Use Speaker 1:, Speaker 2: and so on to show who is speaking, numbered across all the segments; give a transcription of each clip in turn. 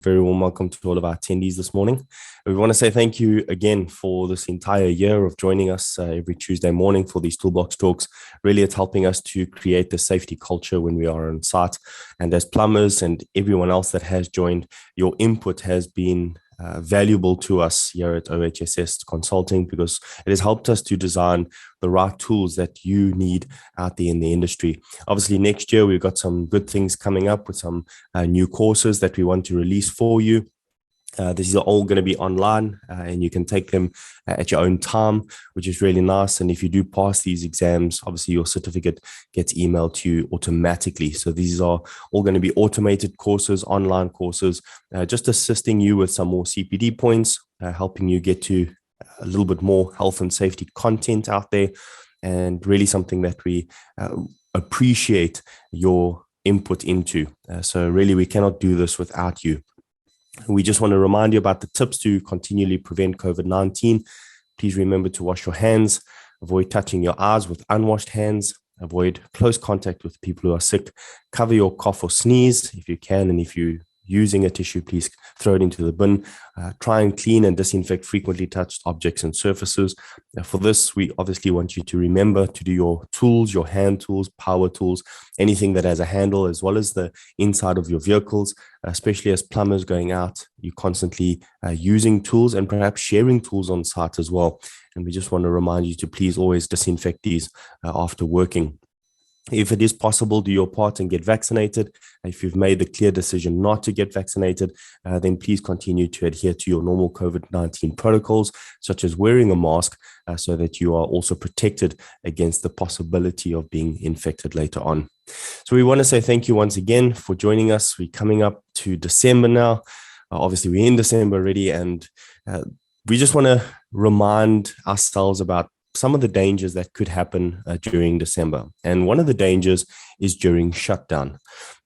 Speaker 1: Very warm welcome to all of our attendees this morning. We want to say thank you again for this entire year of joining us every Tuesday morning for these Toolbox talks. Really, it's helping us to create the safety culture when we are on site. And as plumbers and everyone else that has joined, your input has been valuable to us here at OHSS Consulting, because it has helped us to design the right tools that you need out there in the industry. Obviously, next year, we've got some good things coming up with some new courses that we want to release for you. These are all going to be online and you can take them at your own time, which is really nice. And if you do pass these exams, obviously your certificate gets emailed to you automatically. So these are all going to be automated courses, online courses, just assisting you with some more CPD points, helping you get to a little bit more health and safety content out there, and really something that we appreciate your input into. So really, we cannot do this without you. We just want to remind you about the tips to continually prevent COVID-19. Please remember to wash your hands, avoid touching your eyes with unwashed hands, avoid close contact with people who are sick, cover your cough or sneeze if you can, and if you're using a tissue, please throw it into the bin. Try and clean and disinfect frequently touched objects and surfaces. For this, we obviously want you to remember to do your tools, your hand tools, power tools, anything that has a handle, as well as the inside of your vehicles, especially as plumbers going out. You're constantly using tools and perhaps sharing tools on site as well. And we just want to remind you to please always disinfect these after working. If it is possible, do your part and get vaccinated. If you've made the clear decision not to get vaccinated, then please continue to adhere to your normal COVID-19 protocols, such as wearing a mask, so that you are also protected against the possibility of being infected later on. So we want to say thank you once again for joining us. We're coming up to December now. Obviously, we're in December already, and we just want to remind ourselves about some of the dangers that could happen during December. And one of the dangers is during shutdown.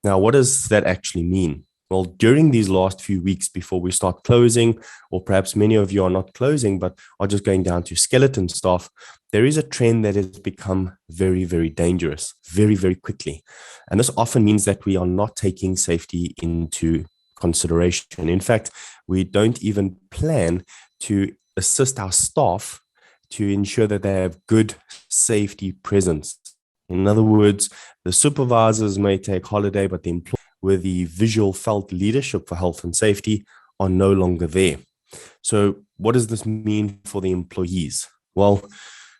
Speaker 1: Now, what does that actually mean? Well, during these last few weeks before we start closing, or perhaps many of you are not closing, but are just going down to skeleton staff, there is a trend that has become very, very dangerous, very, very quickly. And this often means that we are not taking safety into consideration. In fact, we don't even plan to assist our staff to ensure that they have good safety presence. In other words, the supervisors may take holiday, but the employees with the visual felt leadership for health and safety are no longer there. So what does this mean for the employees? Well,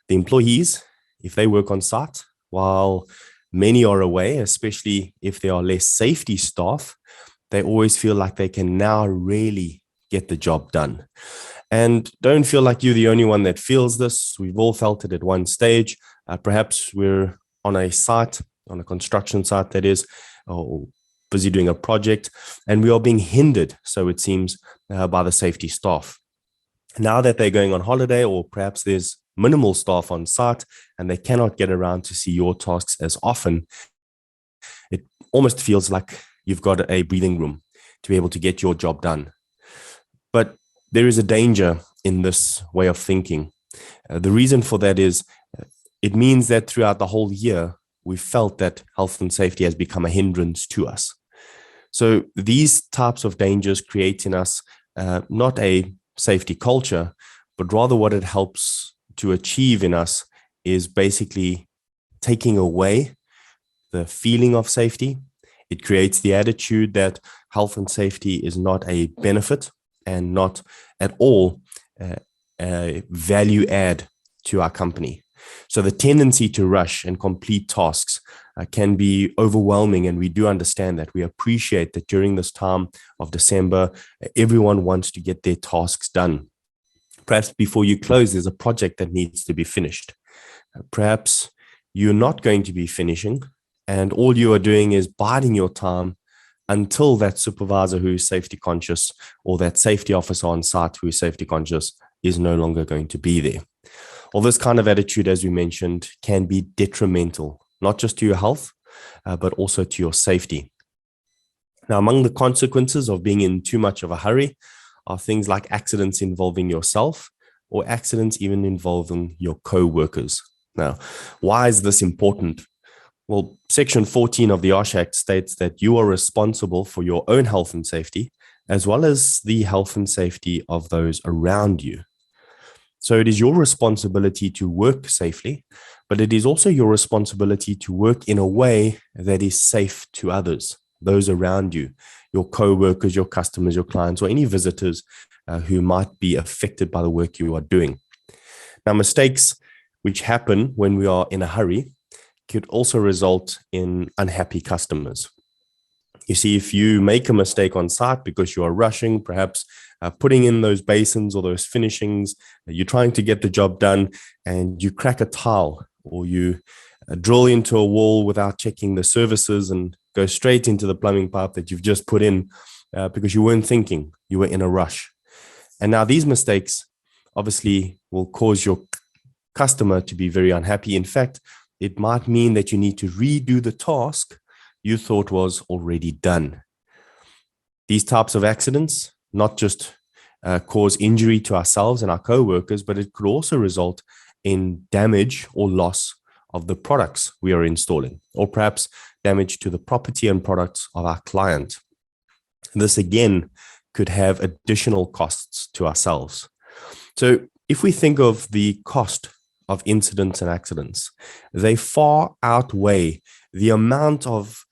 Speaker 1: the employees, if they work on site, while many are away, especially if there are less safety staff, they always feel like they can now really get the job done. And don't feel like you're the only one that feels this. We've all felt it at one stage. Perhaps we're on a site, on a construction site that is, or busy doing a project, and we are being hindered, so it seems, by the safety staff. Now that they're going on holiday, or perhaps there's minimal staff on site and they cannot get around to see your tasks as often, it almost feels like you've got a breathing room to be able to get your job done. But there is a danger in this way of thinking. The reason for that is it means that throughout the whole year, we've felt that health and safety has become a hindrance to us. So these types of dangers create in us not a safety culture, but rather what it helps to achieve in us is basically taking away the feeling of safety. It creates the attitude that health and safety is not a benefit and not at all a value add to our company. So the tendency to rush and complete tasks can be overwhelming, and we do understand that. We appreciate that during this time of December, everyone wants to get their tasks done. Perhaps before you close, there's a project that needs to be finished. Perhaps you're not going to be finishing, and all you are doing is biding your time until that supervisor who is safety conscious, or that safety officer on site who is safety conscious, is no longer going to be there. Well, this kind of attitude, as we mentioned, can be detrimental, not just to your health, but also to your safety. Now, among the consequences of being in too much of a hurry are things like accidents involving yourself, or accidents even involving your co-workers. Now, why is this important? Well, Section 14 of the OSH Act states that you are responsible for your own health and safety, as well as the health and safety of those around you. So it is your responsibility to work safely, but it is also your responsibility to work in a way that is safe to others, those around you, your co-workers, your customers, your clients, or any visitors who might be affected by the work you are doing. Now, mistakes which happen when we are in a hurry could also result in unhappy customers. You see, if you make a mistake on site because you are rushing, perhaps putting in those basins or those finishings, you're trying to get the job done and you crack a tile or you drill into a wall without checking the services and go straight into the plumbing pipe that you've just put in because you weren't thinking, you were in a rush. And now these mistakes obviously will cause your customer to be very unhappy. In fact, it might mean that you need to redo the task you thought was already done. These types of accidents not just cause injury to ourselves and our co-workers, but it could also result in damage or loss of the products we are installing, or perhaps damage to the property and products of our client. This again could have additional costs to ourselves. So if we think of the cost of incidents and accidents, they far outweigh the amount of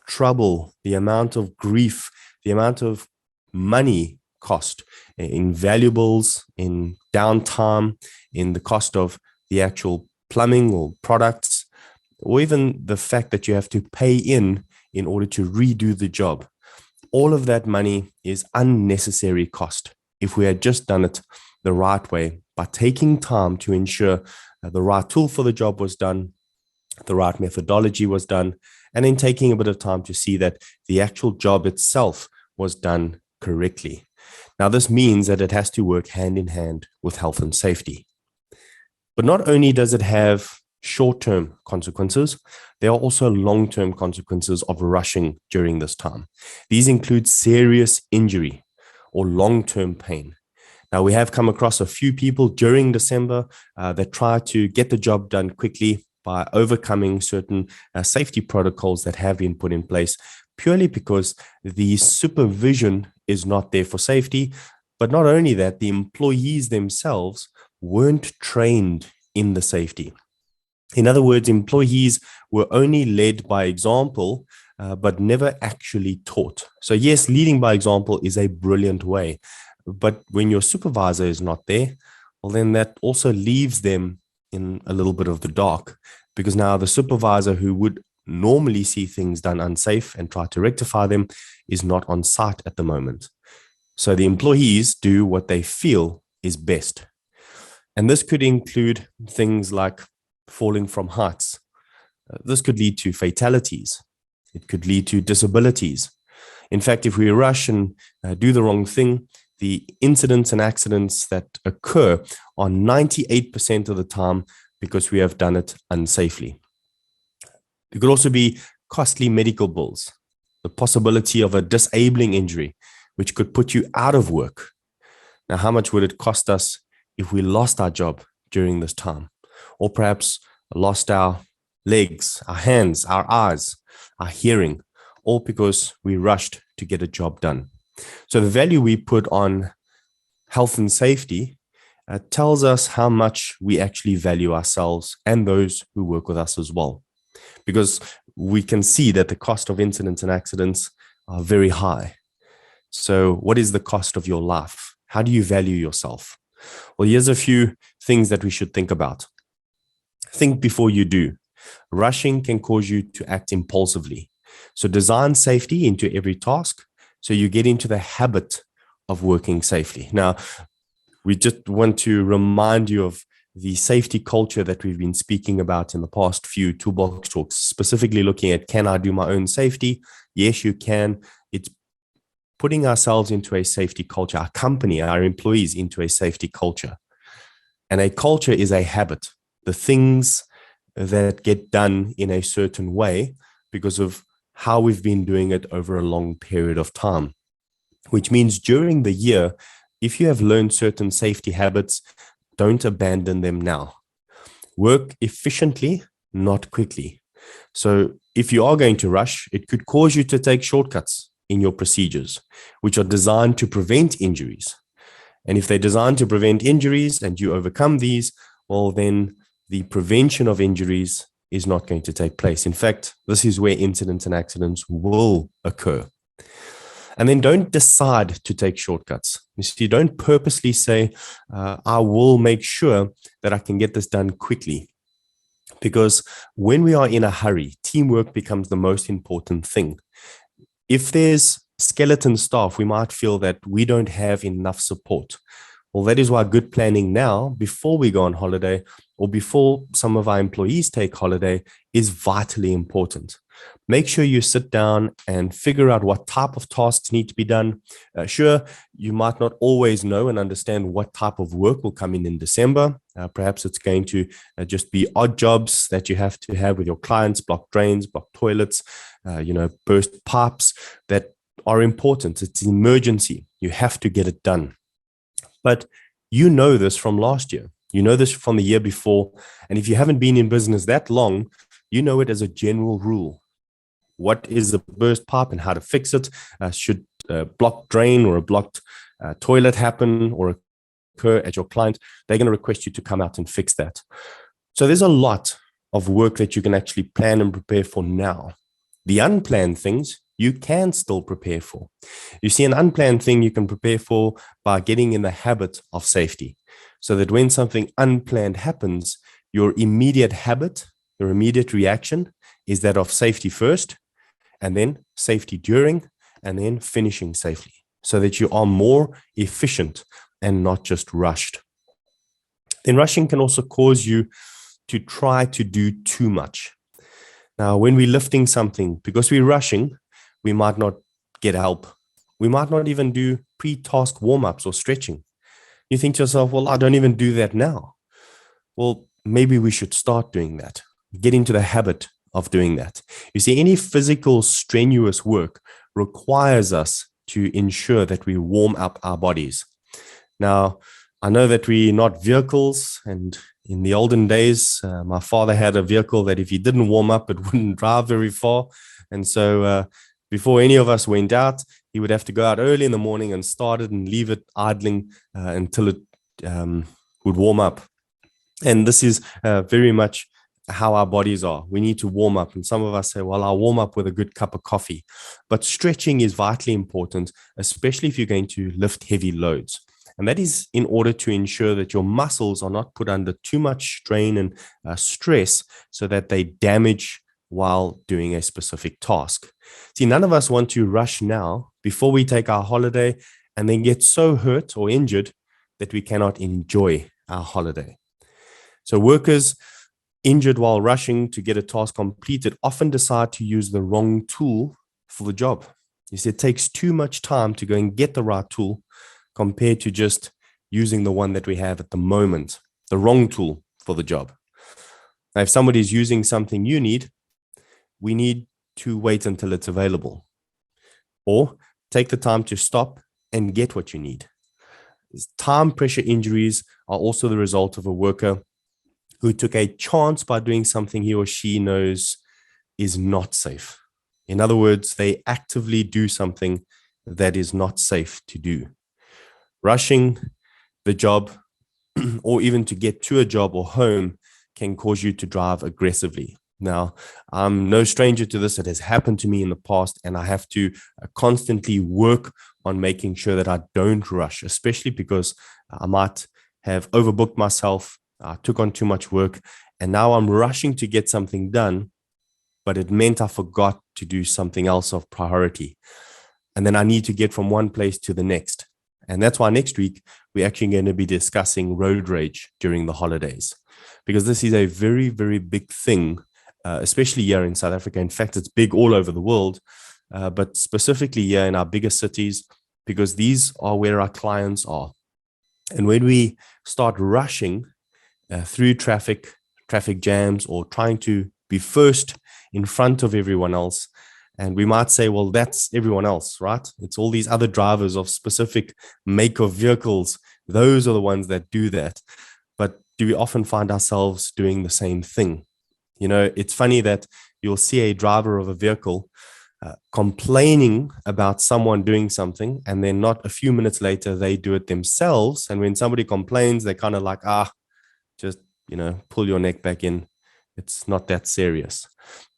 Speaker 1: trouble, the amount of grief, the amount of money cost in valuables, in downtime, in the cost of the actual plumbing or products, or even the fact that you have to pay in order to redo the job. All of that money is unnecessary cost if we had just done it the right way by taking time to ensure the right tool for the job was done, the right methodology was done, and then taking a bit of time to see that the actual job itself was done correctly. Now, this means that it has to work hand in hand with health and safety. But not only does it have short-term consequences, there are also long-term consequences of rushing during this time. These include serious injury or long-term pain. Now, we have come across a few people during December that try to get the job done quickly by overcoming certain safety protocols that have been put in place purely because the supervision is not there for safety. But not only that, the employees themselves weren't trained in the safety. In other words, employees were only led by example, but never actually taught. So yes, leading by example is a brilliant way. But when your supervisor is not there, well, then that also leaves them in a little bit of the dark, because now the supervisor who would normally see things done unsafe and try to rectify them is not on site at the moment. So the employees do what they feel is best. And this could include things like falling from heights. This could lead to fatalities. It could lead to disabilities. In fact, if we rush and do the wrong thing, the incidents and accidents that occur are 98% of the time because we have done it unsafely. It could also be costly medical bills, the possibility of a disabling injury, which could put you out of work. Now, how much would it cost us if we lost our job during this time, or perhaps lost our legs, our hands, our eyes, our hearing, all because we rushed to get a job done? So the value we put on health and safety tells us how much we actually value ourselves and those who work with us as well, because we can see that the cost of incidents and accidents are very high. So what is the cost of your life? How do you value yourself? Well, here's a few things that we should think about. Think before you do. Rushing can cause you to act impulsively. So design safety into every task so you get into the habit of working safely. Now, we just want to remind you of the safety culture that we've been speaking about in the past few Toolbox talks, specifically looking at, can I do my own safety? Yes, you can. It's putting ourselves into a safety culture, our company, our employees into a safety culture. And a culture is a habit, the things that get done in a certain way because of how we've been doing it over a long period of time, which means during the year, if you have learned certain safety habits, don't abandon them now. Work efficiently, not quickly. So if you are going to rush, it could cause you to take shortcuts. in your procedures, which are designed to prevent injuries. And if they're designed to prevent injuries and you overcome these, well, then the prevention of injuries is not going to take place. In fact, this is where incidents and accidents will occur. And then don't decide to take shortcuts. You see, don't purposely say, I will make sure that I can get this done quickly. Because when we are in a hurry, teamwork becomes the most important thing. If there's skeleton staff, we might feel that we don't have enough support. Well, that is why good planning now, before we go on holiday or before some of our employees take holiday, is vitally important. Make sure you sit down and figure out what type of tasks need to be done. Sure, you might not always know and understand what type of work will come in December. Perhaps it's going to just be odd jobs that you have to have with your clients, block drains, block toilets, burst pipes that are important. It's an emergency. You have to get it done. But you know this from last year. You know this from the year before. And if you haven't been in business that long, you know it as a general rule. What is the burst pipe and how to fix it? Should a blocked drain or a blocked toilet happen or occur at your client, they're going to request you to come out and fix that. So there's a lot of work that you can actually plan and prepare for now. The unplanned things you can still prepare for. You see, an unplanned thing you can prepare for by getting in the habit of safety, so that when something unplanned happens, your immediate habit, your immediate reaction is that of safety first, and then safety during, and then finishing safely, so that you are more efficient and not just rushed. Then rushing can also cause you to try to do too much. Now, when we're lifting something, because we're rushing, we might not get help. We might not even do pre-task warm-ups or stretching. You think to yourself, well, I don't even do that now. Well, maybe we should start doing that. Get into the habit of doing that. You see, any physical strenuous work requires us to ensure that we warm up our bodies. Now, I know that we're not vehicles, and in the olden days, my father had a vehicle that if he didn't warm up, it wouldn't drive very far. And so before any of us went out, he would have to go out early in the morning and start it and leave it idling until it would warm up. And this is very much how our bodies are. We need to warm up. And some of us say, well, I'll warm up with a good cup of coffee. But stretching is vitally important, especially if you're going to lift heavy loads. And that is in order to ensure that your muscles are not put under too much strain and stress so that they damage while doing a specific task. See, none of us want to rush now before we take our holiday and then get so hurt or injured that we cannot enjoy our holiday. So workers injured while rushing to get a task completed often decide to use the wrong tool for the job. You see, it takes too much time to go and get the right tool compared to just using the one that we have at the moment, the wrong tool for the job. Now, if somebody is using something you need, we need to wait until it's available, or take the time to stop and get what you need. Time pressure injuries are also the result of a worker who took a chance by doing something he or she knows is not safe. In other words, they actively do something that is not safe to do. Rushing the job or even to get to a job or home can cause you to drive aggressively. Now, I'm no stranger to this. It has happened to me in the past, and I have to constantly work on making sure that I don't rush, especially because I might have overbooked myself. I took on too much work, and now I'm rushing to get something done, but it meant I forgot to do something else of priority. And then I need to get from one place to the next. And that's why next week, we're actually going to be discussing road rage during the holidays, because this is a very, very big thing, especially here in South Africa. In fact, it's big all over the world, but specifically here in our bigger cities, because these are where our clients are. And when we start rushing through traffic jams, or trying to be first in front of everyone else, and we might say, well, that's everyone else, right? It's all these other drivers of specific make of vehicles. Those are the ones that do that. But do we often find ourselves doing the same thing? You know, it's funny that you'll see a driver of a vehicle complaining about someone doing something, and then not a few minutes later, they do it themselves. And when somebody complains, they're kind of like, just, pull your neck back in. It's not that serious.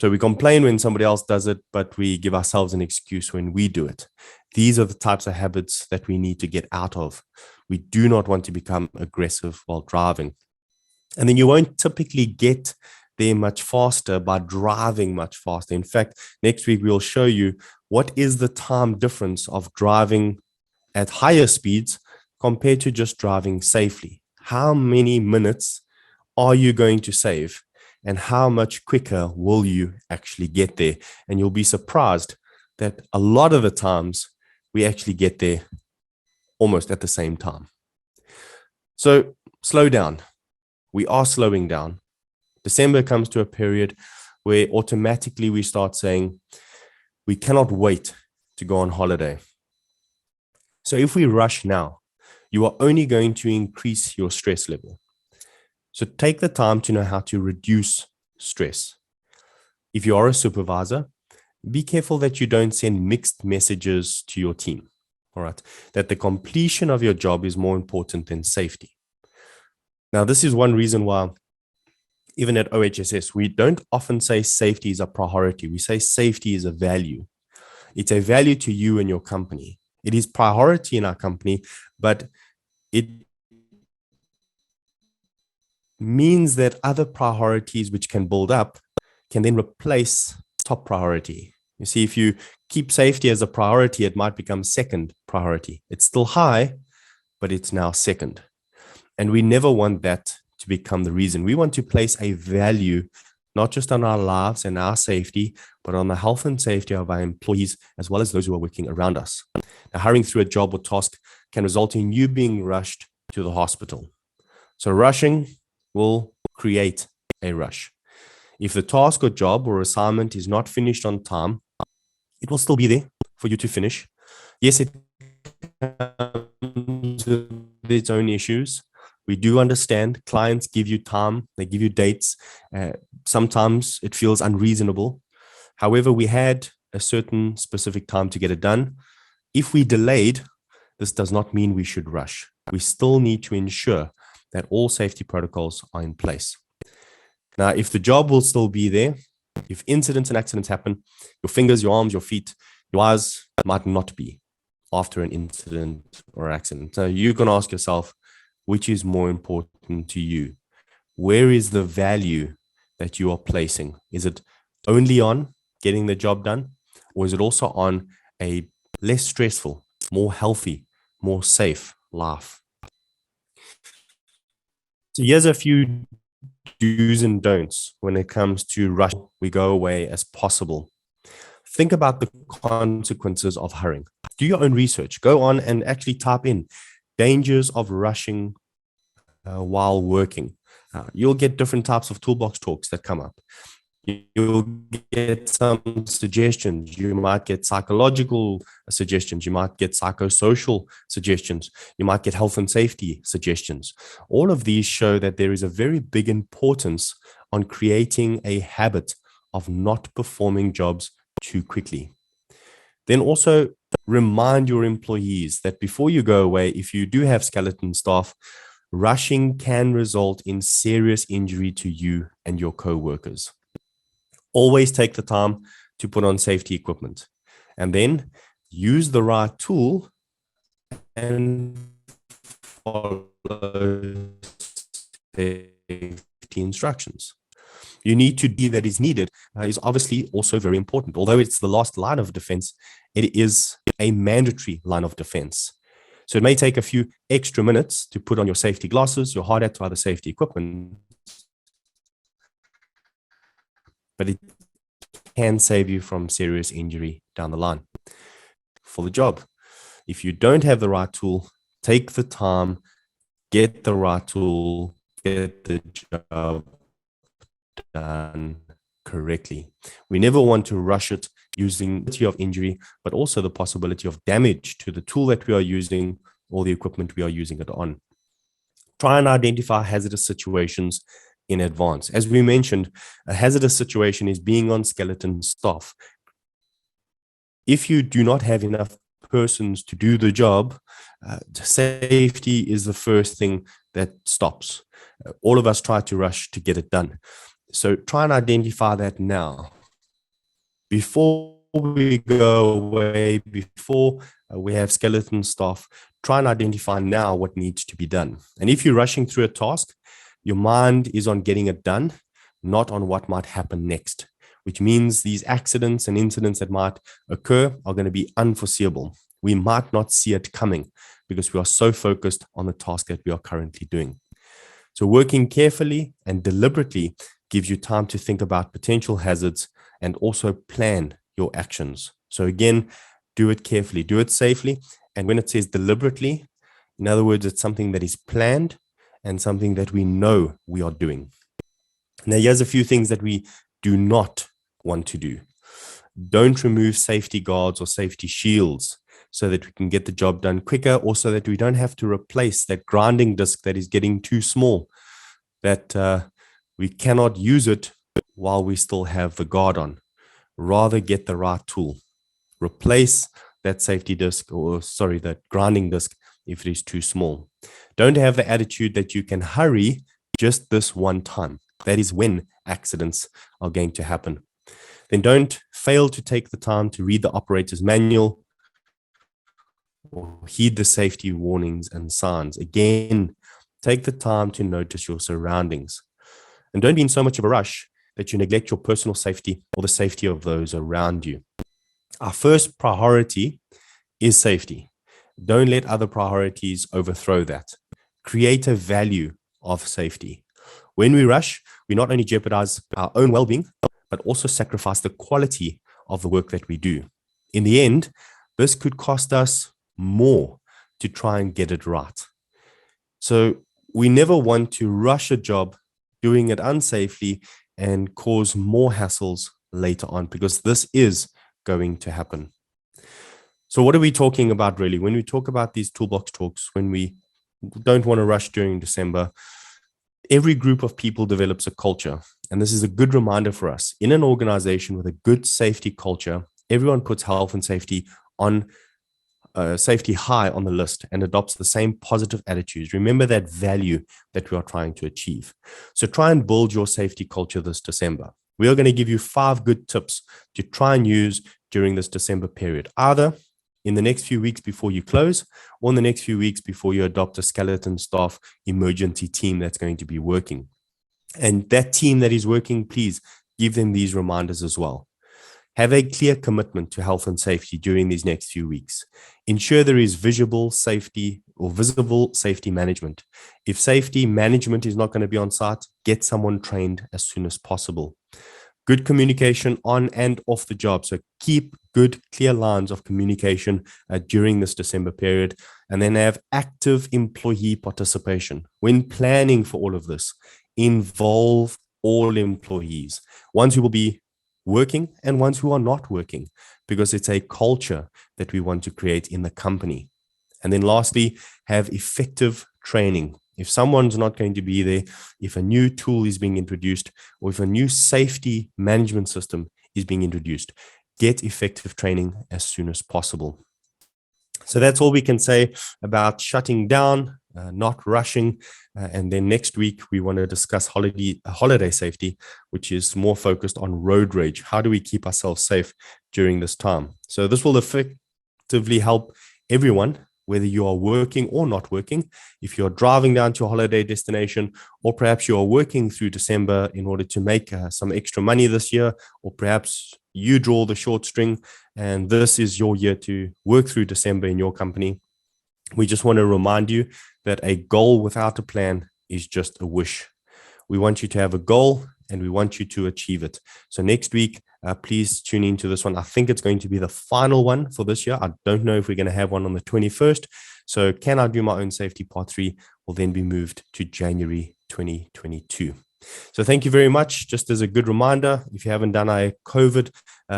Speaker 1: So we complain when somebody else does it, but we give ourselves an excuse when we do it. These are the types of habits that we need to get out of. We do not want to become aggressive while driving. And then you won't typically get there much faster by driving much faster. In fact, next week we'll show you what is the time difference of driving at higher speeds compared to just driving safely. How many minutes are you going to save, and how much quicker will you actually get there? And you'll be surprised that a lot of the times we actually get there almost at the same time. So slow down. We are slowing down. December comes to a period where automatically we start saying, we cannot wait to go on holiday. So if we rush now, you are only going to increase your stress level. So take the time to know how to reduce stress. If you are a supervisor, be careful that you don't send mixed messages to your team. All right, that the completion of your job is more important than safety. Now, this is one reason why even at OHSS, we don't often say safety is a priority. We say safety is a value. It's a value to you and your company. It is priority in our company, but it means that other priorities which can build up can then replace top priority. You see, if you keep safety as a priority, it might become second priority. It's still high, but it's now second. And we never want that to become the reason. We want to place a value, not just on our lives and our safety, but on the health and safety of our employees, as well as those who are working around us. Now, hurrying through a job or task can result in you being rushed to the hospital. So rushing will create a rush. If the task or job or assignment is not finished on time, it will still be there for you to finish. Yes, it comes with its own issues. We do understand clients give you time, they give you dates. Sometimes it feels unreasonable. However, we had a certain specific time to get it done. If we delayed, this does not mean we should rush. We still need to ensure that all safety protocols are in place. Now, if the job will still be there, if incidents and accidents happen, your fingers, your arms, your feet, your eyes might not be after an incident or accident. So you can ask yourself, which is more important to you? Where is the value that you are placing? Is it only on getting the job done, or is it also on a less stressful, more healthy, more safe life? So here's a few do's and don'ts when it comes to rush. We go away as possible. Think about the consequences of hurrying. Do your own research. Go on and actually type in dangers of rushing while working. You'll get different types of toolbox talks that come up. You'll get some suggestions. You might get psychological suggestions. You might get psychosocial suggestions. You might get health and safety suggestions. All of these show that there is a very big importance on creating a habit of not performing jobs too quickly. Then also remind your employees that before you go away, if you do have skeleton staff, rushing can result in serious injury to you and your co-workers. Always take the time to put on safety equipment, and then use the right tool and follow safety instructions. You need to do that is needed is obviously also very important. Although it's the last line of defense, it is a mandatory line of defense. So it may take a few extra minutes to put on your safety glasses, your hard hat, to other safety equipment, but it can save you from serious injury down the line for the job. If you don't have the right tool, take the time, get the right tool, get the job done correctly. We never want to rush it using the of injury, but also the possibility of damage to the tool that we are using or the equipment we are using it on. Try and identify hazardous situations in advance. As we mentioned, a hazardous situation is being on skeleton staff. if you do not have enough persons to do the job, safety is the first thing that stops. All of us try to rush to get it done. So try and identify that now. Before we go away, before we have skeleton staff, try and identify now what needs to be done. And if you're rushing through a task, your mind is on getting it done, not on what might happen next, which means these accidents and incidents that might occur are going to be unforeseeable. We might not see it coming because we are so focused on the task that we are currently doing. So working carefully and deliberately gives you time to think about potential hazards and also plan your actions. So again, do it carefully, do it safely. And when it says deliberately, in other words, it's something that is planned and something that we know we are doing. Now, here's a few things that we do not want to do. Don't remove safety guards or safety shields so that we can get the job done quicker, or so that we don't have to replace that grinding disc that is getting too small, that we cannot use it while we still have the guard on. Rather get the right tool. Replace that safety disc, or that grinding disc if it is too small. Don't have the attitude that you can hurry just this one time. That is when accidents are going to happen. Then don't fail to take the time to read the operator's manual or heed the safety warnings and signs. Again, take the time to notice your surroundings. And don't be in so much of a rush that you neglect your personal safety or the safety of those around you. Our first priority is safety. Don't let other priorities overthrow that. Create a value of safety. When we rush, we not only jeopardize our own well-being, but also sacrifice the quality of the work that we do. In the end, this could cost us more to try and get it right. So we never want to rush a job, doing it unsafely, and cause more hassles later on, because this is going to happen. So what are we talking about really? When we talk about these toolbox talks, when we don't want to rush during December, every group of people develops a culture. And this is a good reminder for us. In an organization with a good safety culture, everyone puts health and safety high on the list and adopts the same positive attitudes. Remember that value that we are trying to achieve. So try and build your safety culture this December. We are going to give you 5 good tips to try and use during this December period, either in the next few weeks before you close, or in the next few weeks before you adopt a skeleton staff emergency team that's going to be working. And that team that is working, please give them these reminders as well. Have a clear commitment to health and safety during these next few weeks. Ensure there is visible safety management. If safety management is not going to be on site, get someone trained as soon as possible. Good communication on and off the job. So keep good, clear lines of communication during this December period. And then have active employee participation. When planning for all of this, involve all employees, ones who will be working and ones who are not working, because it's a culture that we want to create in the company. And then lastly, have effective training. If someone's not going to be there, if a new tool is being introduced, or if a new safety management system is being introduced, get effective training as soon as possible. So that's all we can say about shutting down, not rushing. And then next week, we want to discuss holiday safety, which is more focused on road rage. How do we keep ourselves safe during this time? So this will effectively help everyone, whether you are working or not working. If you're driving down to a holiday destination, or perhaps you are working through December in order to make some extra money this year, or perhaps you draw the short string and this is your year to work through December in your company. We just want to remind you that a goal without a plan is just a wish. We want you to have a goal and we want you to achieve it. So next week, please tune into this one. I think it's going to be the final one for this year. I don't know if we're going to have one on the 21st. So Can I Do My Own Safety Part 3 will then be moved to January 2022. So thank you very much. Just as a good reminder, if you haven't done a COVID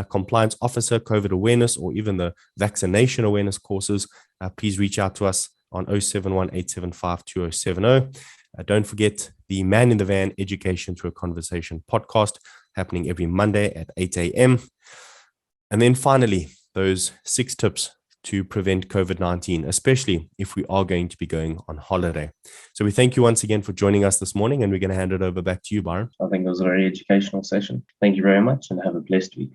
Speaker 1: compliance officer, COVID awareness, or even the vaccination awareness courses, please reach out to us on 071-875-2070. Don't forget the Man in the Van Education Through a Conversation podcast happening every Monday at 8 a.m. And then finally, those 6 tips to prevent COVID-19, especially if we are going to be going on holiday. So we thank you once again for joining us this morning, and we're going to hand it over back to you, Byron.
Speaker 2: I think it was a very educational session. Thank you very much and have a blessed week.